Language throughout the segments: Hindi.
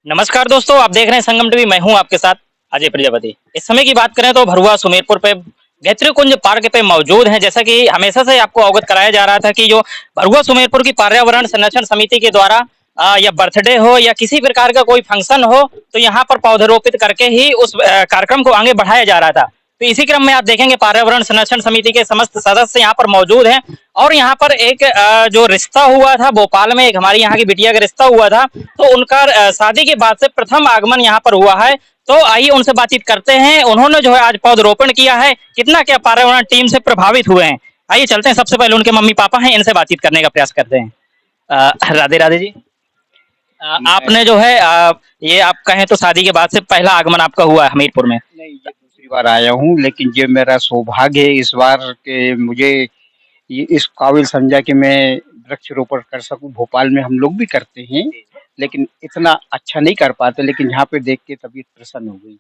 नमस्कार दोस्तों, आप देख रहे हैं संगम टीवी। मैं हूं आपके साथ अजय प्रजापति। इस समय की बात करें तो भरुआ सुमेरपुर पे गायत्री कुंज पार्क पे मौजूद हैं। जैसा कि हमेशा से आपको अवगत कराया जा रहा था कि जो भरुआ सुमेरपुर की पर्यावरण संरक्षण समिति के द्वारा या बर्थडे हो या किसी प्रकार का कोई फंक्शन हो तो यहाँ पर पौधरोपित करके ही उस कार्यक्रम को आगे बढ़ाया जा रहा था। तो इसी क्रम में आप देखेंगे पर्यावरण संरक्षण समिति के समस्त सदस्य यहाँ पर मौजूद हैं और यहाँ पर एक जो रिश्ता हुआ था भोपाल में, एक हमारी यहाँ की बिटिया का रिश्ता हुआ था, तो उनका शादी के बाद से प्रथम आगमन यहाँ पर हुआ है। तो आइए उनसे बातचीत करते हैं। उन्होंने जो है आज पौधरोपण किया है, कितना क्या पर्यावरण टीम से प्रभावित हुए हैं। आइए चलते हैं, सबसे पहले उनके मम्मी पापा हैं, इनसे बातचीत करने का प्रयास करते हैं। राधे राधे जी। आपने जो है ये आप कहें तो शादी के बाद से पहला आगमन आपका हुआ है हमीरपुर में? नहीं, ये दूसरी बार आया हूँ, लेकिन ये मेरा सौभाग्य है इस बार के मुझे ये इस काबिल समझा कि मैं वृक्षारोपण कर सकूं। भोपाल में हम लोग भी करते हैं, लेकिन इतना अच्छा नहीं कर पाते, लेकिन यहाँ पे देख के तबीयत प्रसन्न हो गई।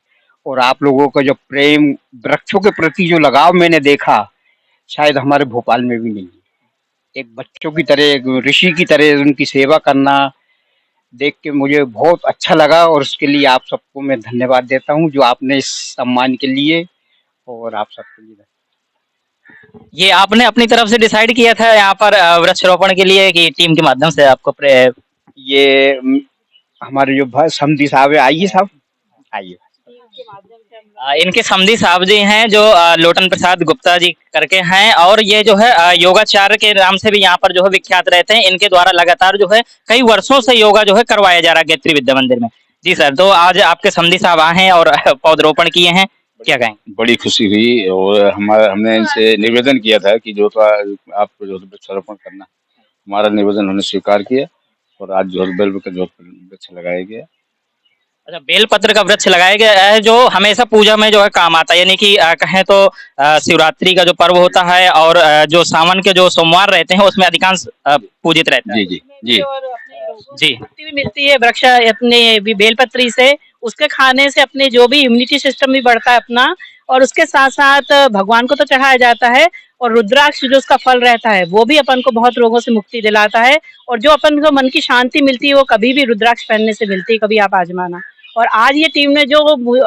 और आप लोगों का जो प्रेम वृक्षों के प्रति जो लगाव मैंने देखा, शायद हमारे भोपाल में भी नहीं है। एक बच्चों की तरह, एक ऋषि की तरह उनकी सेवा करना देख के मुझे बहुत अच्छा लगा, और उसके लिए आप सबको मैं धन्यवाद देता हूँ जो आपने इस सम्मान के लिए, और आप सबके लिए। ये आपने अपनी तरफ से डिसाइड किया था यहाँ पर वृक्षारोपण के लिए कि टीम के माध्यम से आपको ये हमारे जो समधी साहब है, आइए साहब, आइए। इनके समधी साहब जी हैं जो लोटन प्रसाद गुप्ता जी करके हैं, और ये जो है योगाचार्य के नाम से भी यहाँ पर जो है विख्यात रहते हैं। इनके द्वारा लगातार जो है कई वर्षों से योगा जो है करवाया जा रहा है गायत्री विद्या मंदिर में। जी सर, तो आज आपके समधी साहब आए हैं और पौधरोपण किए हैं, क्या कहेंगे? बड़ी खुशी हुई, और हमने इनसे निवेदन किया था कि जो तो आपको जो वृक्षारोपण करना, हमारा निवेदन उन्होंने स्वीकार किया, और आज जो बेल का जो वृक्ष लगाया गया। अच्छा, बेलपत्र का वृक्ष लगाया गया है जो हमेशा पूजा में जो है काम आता है, यानी कि कहें तो शिवरात्रि का जो पर्व होता है और जो सावन के जो सोमवार रहते हैं उसमें अधिकांश पूजित रहता है। जी जी जी जी शक्ति भी मिलती है वृक्ष अपने भी बेलपत्री से, उसके खाने से अपने जो भी इम्यूनिटी सिस्टम भी बढ़ता है अपना, और उसके साथ साथ भगवान को तो चढ़ाया जाता है, और रुद्राक्ष जो उसका फल रहता है वो भी अपन को बहुत रोगों से मुक्ति दिलाता है, और जो अपन को मन की शांति मिलती है वो कभी भी रुद्राक्ष पहनने से मिलती है, कभी आप आजमाना। और आज ये टीम ने जो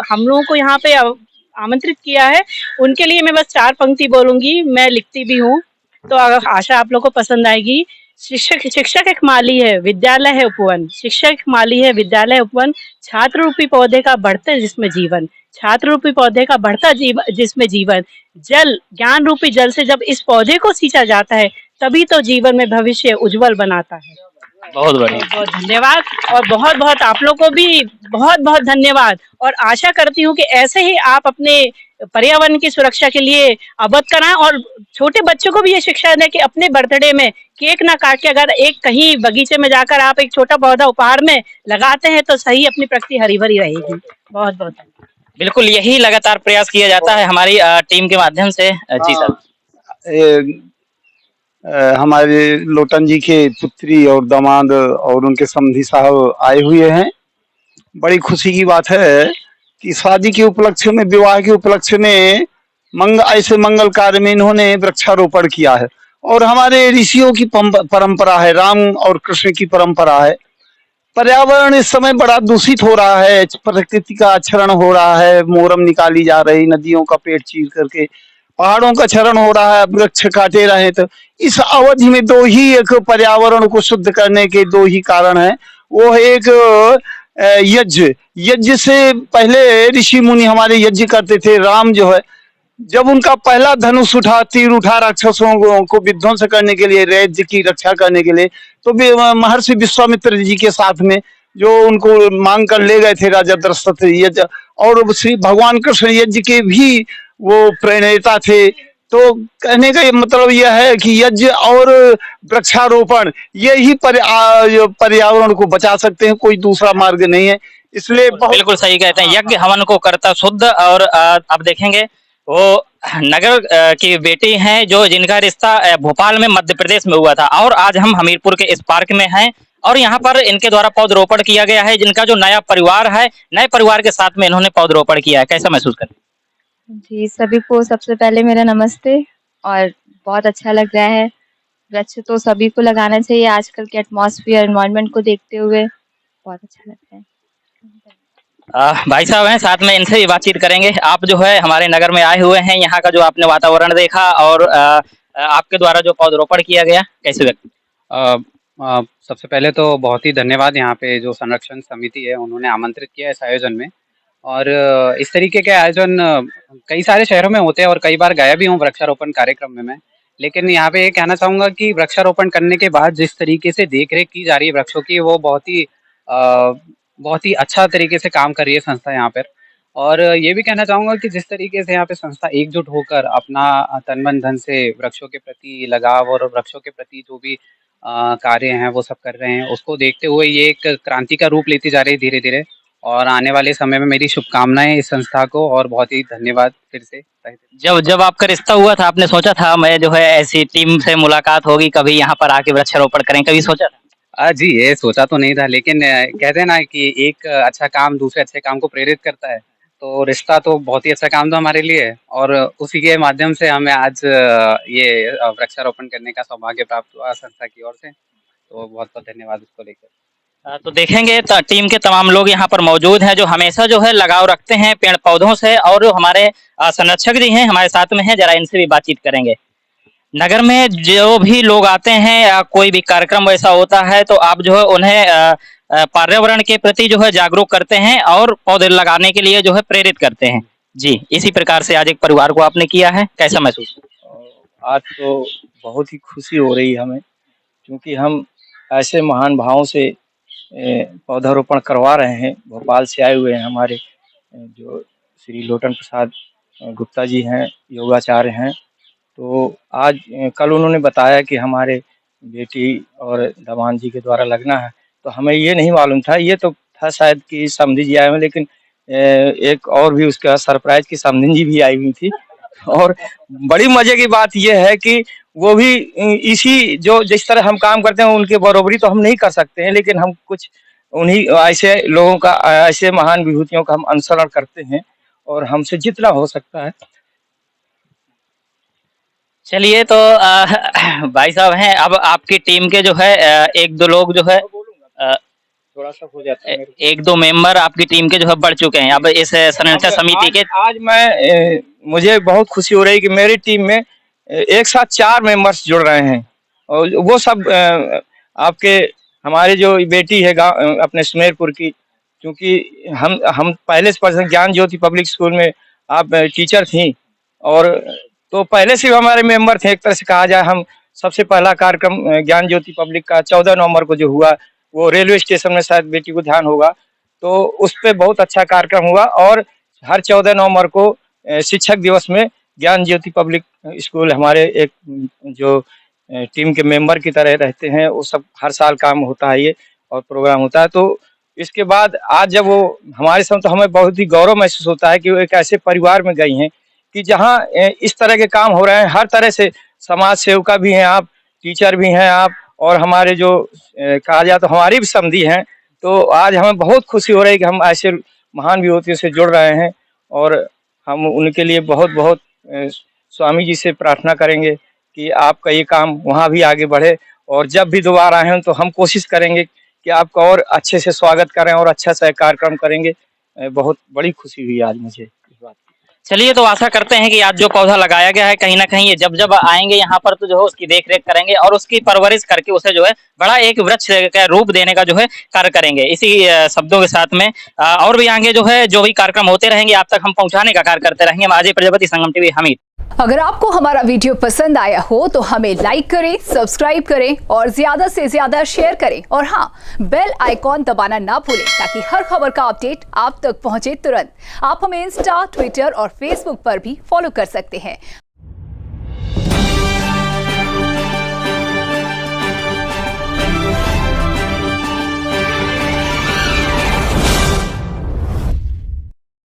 हम लोगों को यहाँ पे आमंत्रित किया है, उनके लिए मैं बस 4 पंक्ति बोलूंगी, मैं लिखती भी हूँ, तो आशा आप लोग को पसंद आएगी। शिक्षक एक माली है, विद्यालय है उपवन। शिक्षक एक माली है, विद्यालय उपवन। छात्र रूपी पौधे का बढ़ते जिसमें जीवन, छात्र रूपी पौधे का बढ़ता जिसमें जीवन। जल, ज्ञान रूपी जल से जब इस पौधे को सींचा जाता है, तभी तो जीवन में भविष्य उज्जवल बनाता है। बहुत बढ़िया, बहुत बहुत धन्यवाद, और बहुत बहुत आप लोग को भी बहुत बहुत धन्यवाद। और आशा करती हूँ कि ऐसे ही आप अपने पर्यावरण की सुरक्षा के लिए अवगत कराएं, और छोटे बच्चों को भी ये शिक्षा दें कि अपने बर्थडे में केक ना काट के अगर एक कहीं बगीचे में जाकर आप एक छोटा पौधा उपहार में लगाते हैं तो सही अपनी प्रकृति हरी भरी रहेगी। बहुत बहुत बिल्कुल, यही लगातार प्रयास किया जाता है हमारी टीम के माध्यम से। जी सर। हमारे लोटन जी के पुत्री और दामाद और उनके समधी साहब आए हुए हैं। बड़ी खुशी की बात है कि शादी के उपलक्ष्य में, विवाह के उपलक्ष्य में ऐसे मंगल कार्य में इन्होंने वृक्षारोपण किया है। और हमारे ऋषियों की परंपरा है, राम और कृष्ण की परंपरा है। पर्यावरण इस समय बड़ा दूषित हो रहा है, प्रकृति का क्षरण हो रहा है, मोरम निकाली जा रही, नदियों का पेट चीर करके पहाड़ों का क्षरण हो रहा है, वृक्ष काटे रहे। तो इस अवधि में दो ही एक पर्यावरण को शुद्ध करने के दो ही कारण है। वो है एक यज्ञ। यज्ञ से पहले ऋषि मुनि हमारे यज्ञ करते थे। राम जो है, जब उनका पहला धनुष उठा, तीर उठा राक्षसों को विध्वंस करने के लिए, राज्य की रक्षा करने के लिए, तो महर्षि विश्वामित्र जी के साथ में जो उनको मांग कर ले गए थे राजा दशरथ यज्ञ, और श्री भगवान कृष्ण यज्ञ के भी वो प्रणेता थे। तो कहने का ये मतलब यह है कि यज्ञ और वृक्षारोपण ये ही पर्यावरण को बचा सकते हैं, कोई दूसरा मार्ग नहीं है। इसलिए बिल्कुल सही कहते हैं, यज्ञ हवन को करता शुद्ध। और आप देखेंगे वो नगर की बेटी हैं जो जिनका रिश्ता भोपाल में मध्य प्रदेश में हुआ था, और आज हम हमीरपुर के इस पार्क में हैं और यहाँ पर इनके द्वारा पौधरोपण किया गया है। जिनका जो नया परिवार है, नए परिवार के साथ में इन्होंने पौधरोपण किया है, कैसा महसूस करते हैं? जी, सभी को सबसे पहले मेरा नमस्ते। और बहुत अच्छा लग रहा है, वृक्ष तो सभी को लगाना चाहिए आजकल के एटमॉस्फेयर एनवायरनमेंट को देखते हुए, बहुत अच्छा लगता है। भाई साहब हैं साथ में, इनसे भी बातचीत करेंगे। आप जो है हमारे नगर में आए हुए हैं, यहाँ का जो आपने वातावरण देखा और आपके द्वारा जो पौधरोपण किया गया, कैसे व्यक्त? सबसे पहले तो बहुत ही धन्यवाद, यहाँ पे जो संरक्षण समिति है उन्होंने आमंत्रित किया इस आयोजन में। और इस तरीके के आयोजन कई सारे शहरों में होते हैं और कई बार गया भी हूँ वृक्षारोपण कार्यक्रम में मैं। लेकिन यहाँ पे ये कहना चाहूँगा कि वृक्षारोपण करने के बाद जिस तरीके से देखरेख की जा रही है वृक्षों की, वो बहुत ही अच्छा तरीके से काम कर रही है संस्था यहाँ पर। और ये भी कहना चाहूँगा कि जिस तरीके से यहाँ पे संस्था एकजुट होकर अपना तन मन धन से वृक्षों के प्रति लगाव और वृक्षों के प्रति जो भी कार्य हैं वो सब कर रहे हैं, उसको देखते हुए ये एक क्रांति का रूप लेती जा रही है धीरे-धीरे। और आने वाले समय में मेरी शुभकामनाएँ इस संस्था को, और बहुत ही धन्यवाद फिर से। जब जब आपका रिश्ता हुआ था, आपने सोचा था मैं जो है ऐसी टीम से मुलाकात होगी, कभी यहाँ पर आके वृक्षारोपण करें, कभी सोचा था? जी, ये सोचा तो नहीं था, लेकिन कहते हैं ना कि एक अच्छा काम दूसरे अच्छे काम को प्रेरित करता है। तो रिश्ता तो बहुत ही अच्छा काम था हमारे लिए, और उसी के माध्यम से हमें आज ये वृक्षारोपण करने का सौभाग्य प्राप्त हुआ संस्था की ओर से। तो बहुत-बहुत धन्यवाद इसको लेकर। तो देखेंगे टीम के तमाम लोग यहाँ पर मौजूद हैं जो हमेशा जो है लगाव रखते हैं पेड़ पौधों से, और हमारे संरक्षक जी हैं हमारे साथ में हैं, जरा इनसे भी बातचीत करेंगे। नगर में जो भी लोग आते हैं या कोई भी कार्यक्रम वैसा होता है तो आप जो है उन्हें पर्यावरण के प्रति जो है जागरूक करते हैं और पौधे लगाने के लिए जो है प्रेरित करते हैं। जी, इसी प्रकार से आज एक परिवार को आपने किया है, कैसा महसूस? आज तो बहुत ही खुशी हो रही है हमें, क्योंकि हम ऐसे महान भावों से पौधारोपण करवा रहे हैं। भोपाल से आए हुए हैं हमारे जो श्री लोटन प्रसाद गुप्ता जी हैं, योगाचार्य हैं। तो आज कल उन्होंने बताया कि हमारे बेटी और दामाद जी के द्वारा लगना है, तो हमें ये नहीं मालूम था। ये तो था शायद कि समधी जी आए हुए, लेकिन एक और भी उसका सरप्राइज कि समधी जी भी आई हुई थी। और बड़ी मजे की बात यह है कि वो भी इसी जो जिस तरह हम काम करते हैं उनके बरोबरी तो हम नहीं कर सकते हैं, लेकिन हम कुछ उन्हीं ऐसे लोगों का, ऐसे महान विभूतियों का हम अनुसरण करते हैं और हमसे जितना हो सकता है। चलिए, तो भाई साहब हैं, अब आपकी टीम के जो है एक दो लोग जो है थोड़ा सा हो जाता है, एक दो मेंबर आपकी टीम के जो है बढ़ चुके हैं अब इस संरक्षण समिति के। आज मैं मुझे बहुत खुशी हो रही है कि मेरी टीम में एक साथ 4 मेंबर्स जुड़ रहे हैं, और वो सब आपके हमारे जो बेटी है गाँव अपने सुमेरपुर की, क्योंकि हम पहले से पढ़ते ज्ञान ज्योति पब्लिक स्कूल में आप टीचर थी, और तो पहले से हमारे मेंबर थे। एक तरह से कहा जाए, हम सबसे पहला कार्यक्रम ज्ञान ज्योति पब्लिक का 14 नवंबर को जो हुआ, वो रेलवे स्टेशन में, शायद बेटी को ध्यान होगा, तो उस पे बहुत अच्छा कार्यक्रम हुआ। और हर 14 नवंबर को शिक्षक दिवस में ज्ञान ज्योति पब्लिक स्कूल हमारे एक जो टीम के मेंबर की तरह रहते हैं, वो सब हर साल काम होता है ये, और प्रोग्राम होता है। तो इसके बाद आज जब वो हमारे साथ, तो हमें बहुत ही गौरव महसूस होता है कि वो एक ऐसे परिवार में गई हैं कि जहाँ इस तरह के काम हो रहे हैं। हर तरह से समाज सेविका भी हैं आप, टीचर भी हैं आप, और हमारे जो कहा जाए तो हमारी भी समधी हैं। तो आज हमें बहुत खुशी हो रही है कि हम ऐसे महान विभूतियों से जुड़ रहे हैं, और हम उनके लिए बहुत बहुत स्वामी जी से प्रार्थना करेंगे कि आपका ये काम वहाँ भी आगे बढ़े, और जब भी दोबारा आए तो हम कोशिश करेंगे कि आपका और अच्छे से स्वागत करें और अच्छा सा कार्यक्रम करेंगे। बहुत बड़ी खुशी हुई आज मुझे इस बात की। चलिए, तो आशा करते हैं कि आज जो पौधा लगाया गया है कहीं ना कहीं ये जब जब आएंगे यहाँ पर तो जो है उसकी देख रेख करेंगे और उसकी परवरिश करके उसे जो है बड़ा एक वृक्ष का रूप देने का जो है कार्य करेंगे। इसी शब्दों के साथ में और भी आगे जो है जो भी कार्यक्रम होते रहेंगे आप तक हम पहुंचाने का कार्य करते रहेंगे। अजय प्रजापति, संगम टीवी, हमीद। अगर आपको हमारा वीडियो पसंद आया हो तो हमें लाइक करें, सब्सक्राइब करें और ज्यादा से ज्यादा शेयर करें, और हाँ, बेल आइकॉन दबाना ना भूलें ताकि हर खबर का अपडेट आप तक पहुंचे तुरंत। आप हमें इंस्टा, ट्विटर और फेसबुक पर भी फॉलो कर सकते हैं।